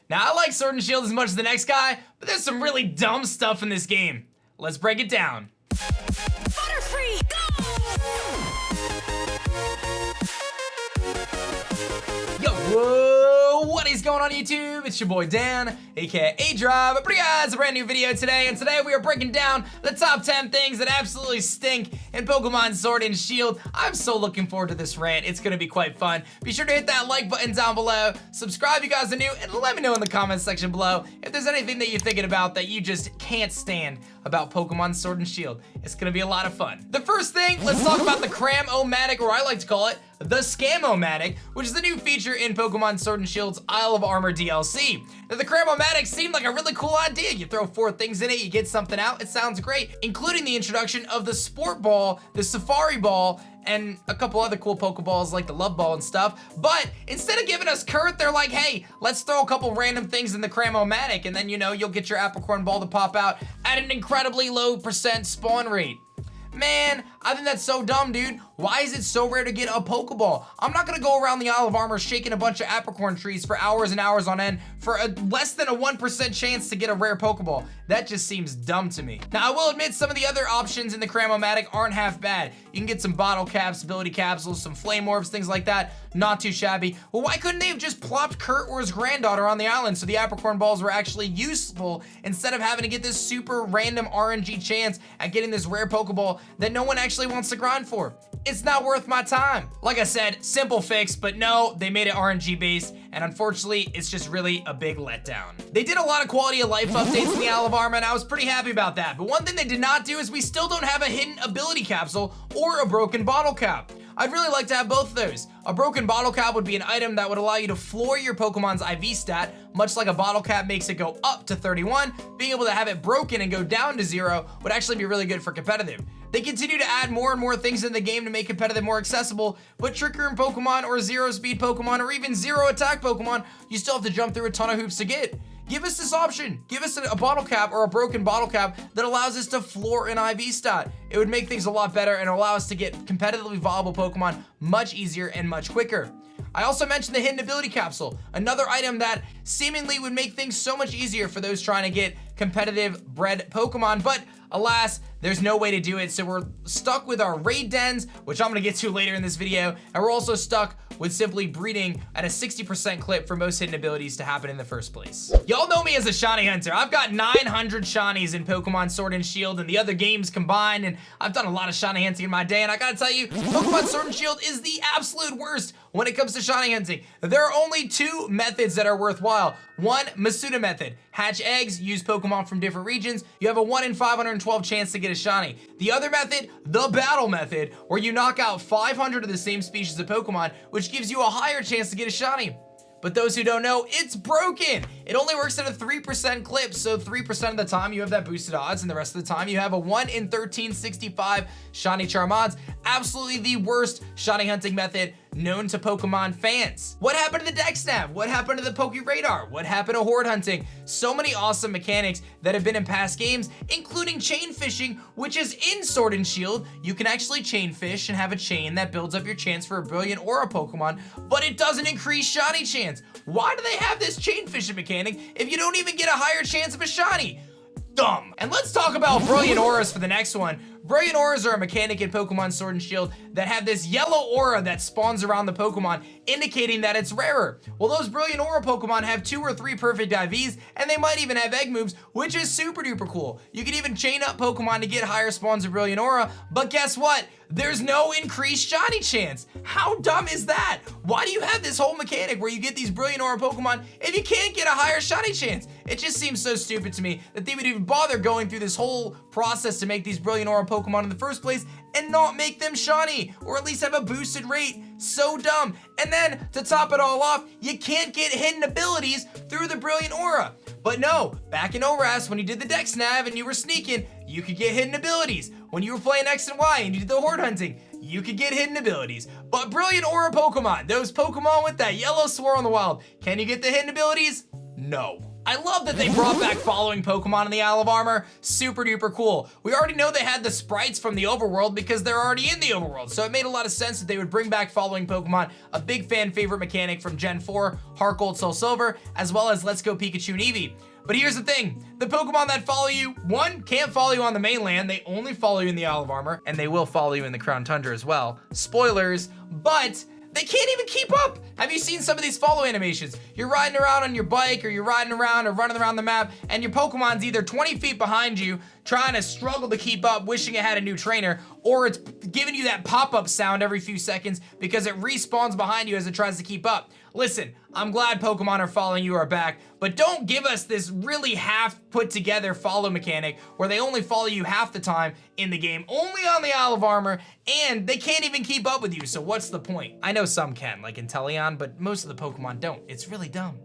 Now, I like Sword and Shield as much as the next guy, but there's some really dumb stuff in this game. Let's break it down. Butterfree, go! Yo, whoa, what is going on YouTube? It's your boy Dan, aka aDrive, bringing you guys a brand new video today, and today we are breaking down the top 10 things that absolutely stink in Pokemon Sword and Shield. I'm so looking forward to this rant. It's gonna be quite fun. Be sure to hit that like button down below, subscribe if you guys are new, and let me know in the comments section below if there's anything that you're thinking about that you just can't stand about Pokemon Sword and Shield. It's gonna be a lot of fun. The first thing, let's talk about the Cram O Matic, or I like to call it the Scam O Matic, which is the new feature in Pokemon Sword and Shield's Isle of Armor DLC. Now, the Cram O Matic seemed like a really cool idea. You throw 4 things in it, you get something out. It sounds great, including the introduction of the Sport Ball, the Safari Ball, and a couple other cool Pokeballs like the Love Ball and stuff. But instead of giving us Kurt, they're like, hey, let's throw a couple random things in the Cram O Matic, and then, you know, you'll get your Apricorn Ball to pop out at an incredibly low % spawn rate. Man, I think that's so dumb, dude. Why is it so rare to get a Pokeball? I'm not gonna go around the Isle of Armor shaking a bunch of Apricorn trees for hours and hours on end for a less than a 1% chance to get a rare Pokeball. That just seems dumb to me. Now, I will admit some of the other options in the CRAMOMatic aren't half bad. You can get some bottle caps, ability capsules, some flame orbs, things like that. Not too shabby. Well, why couldn't they have just plopped Kurt or his granddaughter on the island so the Apricorn Balls were actually useful instead of having to get this super random RNG chance at getting this rare Pokeball that no one actually wants to grind for? It's not worth my time. Like I said, simple fix, but no, they made it RNG based, and unfortunately, it's just really a big letdown. They did a lot of quality of life updates in the Isle of Armor, and I was pretty happy about that. But one thing they did not do is we still don't have a hidden ability capsule or a broken bottle cap. I'd really like to have both of those. A broken bottle cap would be an item that would allow you to floor your Pokemon's IV stat, much like a bottle cap makes it go up to 31. Being able to have it broken and go down to 0 would actually be really good for competitive. They continue to add more and more things in the game to make competitive more accessible, but trickier Pokemon or zero speed Pokemon or even zero attack Pokemon, you still have to jump through a ton of hoops to get. Give us this option. Give us a bottle cap or a broken bottle cap that allows us to floor an IV stat. It would make things a lot better and allow us to get competitively viable Pokemon much easier and much quicker. I also mentioned the hidden ability capsule, another item that seemingly would make things so much easier for those trying to get competitive bred Pokemon, but alas, there's no way to do it, so we're stuck with our raid dens, which I'm gonna get to later in this video, and we're also stuck with simply breeding at a 60% clip for most hidden abilities to happen in the first place. Y'all know me as a shiny hunter. I've got 900 shinies in Pokemon Sword and Shield and the other games combined, and I've done a lot of shiny hunting in my day, and I gotta tell you, Pokemon Sword and Shield is the absolute worst when it comes to shiny hunting. There are only 2 methods that are worthwhile. One, Masuda method. Hatch eggs, use Pokemon from different regions. You have a 1 in 512 chance to get a shiny. The other method, the battle method, where you knock out 500 of the same species of Pokemon, which gives you a higher chance to get a shiny. But those who don't know, it's broken. It only works at a 3% clip, so 3% of the time you have that boosted odds, and the rest of the time you have a 1 in 1365 shiny charm odds. Absolutely the worst shiny hunting method known to Pokemon fans. What happened to the Dex Nav? What happened to the Poke Radar? What happened to horde hunting? So many awesome mechanics that have been in past games, including chain fishing, which is in Sword and Shield. You can actually chain fish and have a chain that builds up your chance for a Brilliant Aura Pokemon, but it doesn't increase shiny chance. Why do they have this chain fishing mechanic if you don't even get a higher chance of a shiny? Dumb. And let's talk about Brilliant Auras for the next one. Brilliant Auras are a mechanic in Pokemon Sword and Shield that have this yellow aura that spawns around the Pokemon, indicating that it's rarer. Well, those Brilliant Aura Pokemon have 2 or 3 perfect IVs, and they might even have egg moves, which is super duper cool. You can even chain up Pokemon to get higher spawns of Brilliant Aura, but guess what? There's no increased shiny chance. How dumb is that? Why do you have this whole mechanic where you get these Brilliant Aura Pokemon if you can't get a higher shiny chance? It just seems so stupid to me that they would even bother going through this whole process to make these Brilliant Aura Pokemon in the first place and not make them shiny, or at least have a boosted rate. So dumb. And then, to top it all off, you can't get hidden abilities through the Brilliant Aura. But no, back in ORAS, when you did the Dex Nav and you were sneaking, you could get hidden abilities. When you were playing X and Y and you did the horde hunting, you could get hidden abilities. But Brilliant Aura Pokemon, those Pokemon with that yellow swirl in the wild, can you get the hidden abilities? No. I love that they brought back following Pokemon in the Isle of Armor. Super duper cool. We already know they had the sprites from the overworld because they're already in the overworld, so it made a lot of sense that they would bring back following Pokemon, a big fan favorite mechanic from Gen 4, Heart Gold, Soul Silver, as well as Let's Go Pikachu and Eevee. But here's the thing, the Pokemon that follow you, one, can't follow you on the mainland, they only follow you in the Isle of Armor, and they will follow you in the Crown Tundra as well. Spoilers, but they can't even keep up. Have you seen some of these follow animations? You're riding around on your bike, or you're riding around or running around the map, and your Pokemon's either 20 feet behind you, trying to struggle to keep up, wishing it had a new trainer, or it's giving you that pop-up sound every few seconds because it respawns behind you as it tries to keep up. Listen, I'm glad Pokemon are following you are back, but don't give us this really half put together follow mechanic where they only follow you half the time in the game, only on the Isle of Armor, and they can't even keep up with you, so what's the point? I know some can, like Inteleon, but most of the Pokemon don't. It's really dumb.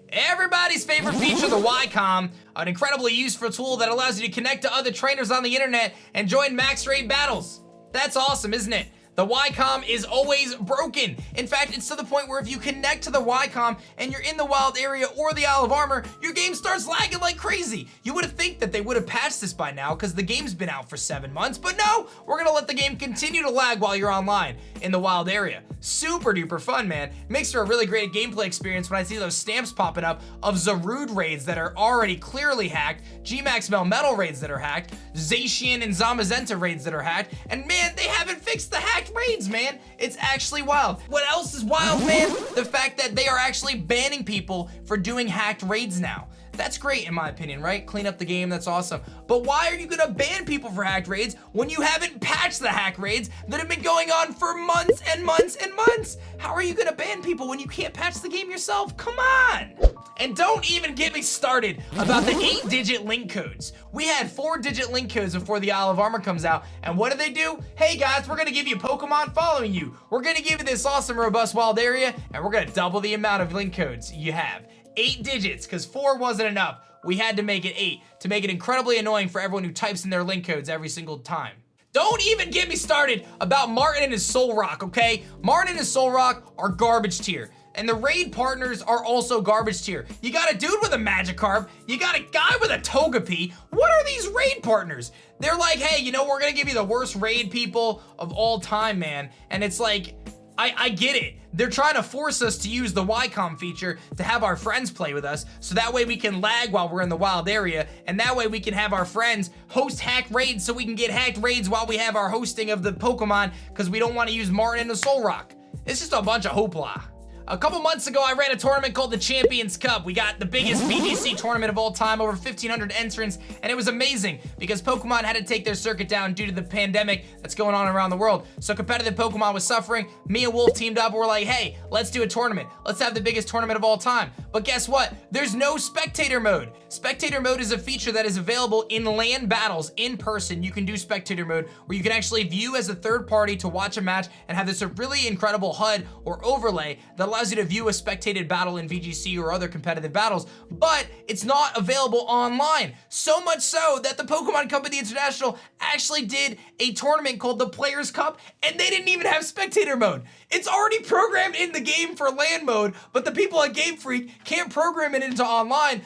Everybody's favorite feature, the Comm, an incredibly useful tool that allows you to connect to other trainers on the internet and join max raid battles. That's awesome, isn't it? The Comm is always broken. In fact, it's to the point where if you connect to the Comm and you're in the wild area or the Isle of Armor, your game starts lagging like crazy. You would think that they would have patched this by now because the game's been out for 7 months, but no, we're gonna let the game continue to lag while you're online in the wild area. Super duper fun, man. It makes for a really great gameplay experience when I see those stamps popping up of Zarude raids that are already clearly hacked, GMAX Melmetal raids that are hacked, Zacian and Zamazenta raids that are hacked, and man, they haven't fixed the hacked raids, man. It's actually wild. What else is wild, man? The fact that they are actually banning people for doing hacked raids now. That's great in my opinion, right? Clean up the game, that's awesome. But why are you gonna ban people for hacked raids when you haven't patched the hack raids that have been going on for months and months and months? How are you gonna ban people when you can't patch the game yourself? Come on! And don't even get me started about the 8-digit link codes. We had 4-digit link codes before the Isle of Armor comes out, and what do? Hey guys, we're gonna give you Pokemon following you. We're gonna give you this awesome, robust wild area, and we're gonna double the amount of link codes you have. 8 digits, because 4 wasn't enough. We had to make it 8 to make it incredibly annoying for everyone who types in their link codes every single time. Don't even get me started about Martin and his Solrock, okay? Martin and his Solrock are garbage tier. And the raid partners are also garbage tier. You got a dude with a Magikarp, you got a guy with a Togepi. What are these raid partners? They're like, hey, you know, we're gonna give you the worst raid people of all time, man. And it's like, I get it. They're trying to force us to use the Comm feature to have our friends play with us, so that way we can lag while we're in the wild area, and that way we can have our friends host hack raids so we can get hacked raids while we have our hosting of the Pokemon, because we don't want to use Martin and the Solrock. It's just a bunch of hoopla. A couple months ago, I ran a tournament called the Champions Cup. We got the biggest VGC tournament of all time, over 1,500 entrants, and it was amazing because Pokemon had to take their circuit down due to the pandemic that's going on around the world. So competitive Pokemon was suffering. Me and Wolf teamed up and we're like, hey, let's do a tournament. Let's have the biggest tournament of all time. But guess what? There's no Spectator Mode. Spectator Mode is a feature that is available in LAN battles in person. You can do Spectator Mode where you can actually view as a third party to watch a match and have this really incredible HUD or overlay that allows you to view a spectated battle in VGC or other competitive battles, but it's not available online. So much so that the Pokemon Company International actually did a tournament called the Players Cup, and they didn't even have Spectator Mode. It's already programmed in the game for LAN mode, but the people at Game Freak can't program it into online,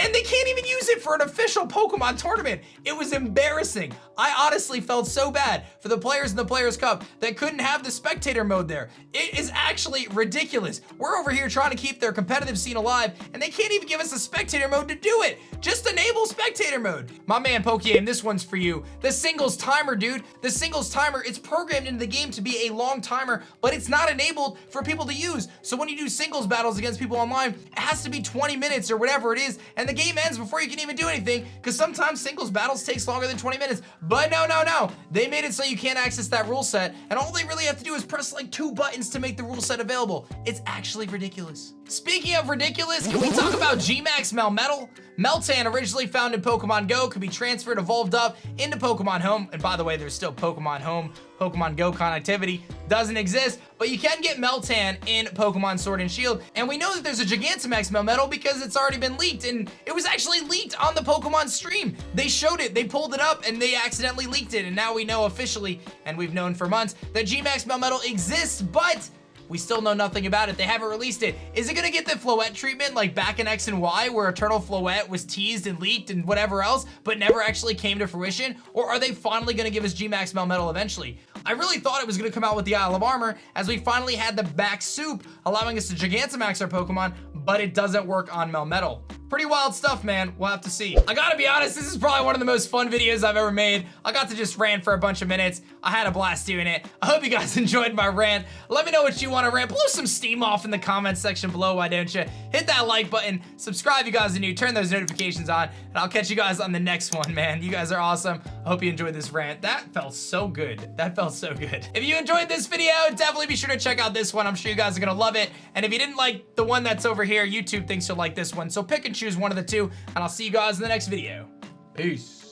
and they can't even use it for an official Pokemon tournament. It was embarrassing. I honestly felt so bad for the players in the Players Cup that couldn't have the Spectator Mode there. It is actually ridiculous. We're over here trying to keep their competitive scene alive, and they can't even give us a Spectator Mode to do it. Just enable Spectator Mode. My man Pokeyam, this one's for you. The singles timer, dude. The singles timer, it's programmed into the game to be a long timer, but it's not enabled for people to use. So when you do singles battles against people online, it has to be 20 minutes or whatever it is, and the game ends before you can even do anything, because sometimes singles battles takes longer than 20 minutes. But no. They made it so you can't access that rule set, and all they really have to do is press like 2 buttons to make the rule set available. It's actually ridiculous. Speaking of ridiculous, can we talk about GMAX Melmetal? Meltan, originally found in Pokemon Go, could be transferred, evolved up into Pokemon Home. And by the way, there's still Pokemon Home. Pokemon Go connectivity doesn't exist, but you can get Meltan in Pokemon Sword and Shield. And we know that there's a Gigantamax Melmetal because it's already been leaked, and it was actually leaked on the Pokemon stream. They showed it, they pulled it up, and they accidentally leaked it. And now we know officially, and we've known for months, that GMAX Melmetal exists, but We still know nothing about it. They haven't released it. Is it gonna get the Floette treatment like back in X and Y where Eternal Floette was teased and leaked and whatever else, but never actually came to fruition? Or are they finally gonna give us GMAX Melmetal eventually? I really thought it was gonna come out with the Isle of Armor, as we finally had the max soup, allowing us to Gigantamax our Pokemon, but it doesn't work on Melmetal. Pretty wild stuff, man. We'll have to see. I gotta be honest, this is probably one of the most fun videos I've ever made. I got to just rant for a bunch of minutes. I had a blast doing it. I hope you guys enjoyed my rant. Let me know what you want to rant. Blow some steam off in the comments section below, why don't you? Hit that like button. Subscribe if you guys are new. Turn those notifications on, and I'll catch you guys on the next one, man. You guys are awesome. I hope you enjoyed this rant. That felt so good. That felt so good. If you enjoyed this video, definitely be sure to check out this one. I'm sure you guys are gonna love it. And if you didn't like the one that's over here, YouTube thinks you'll like this one. So pick and choose one of the two, and I'll see you guys in the next video. Peace.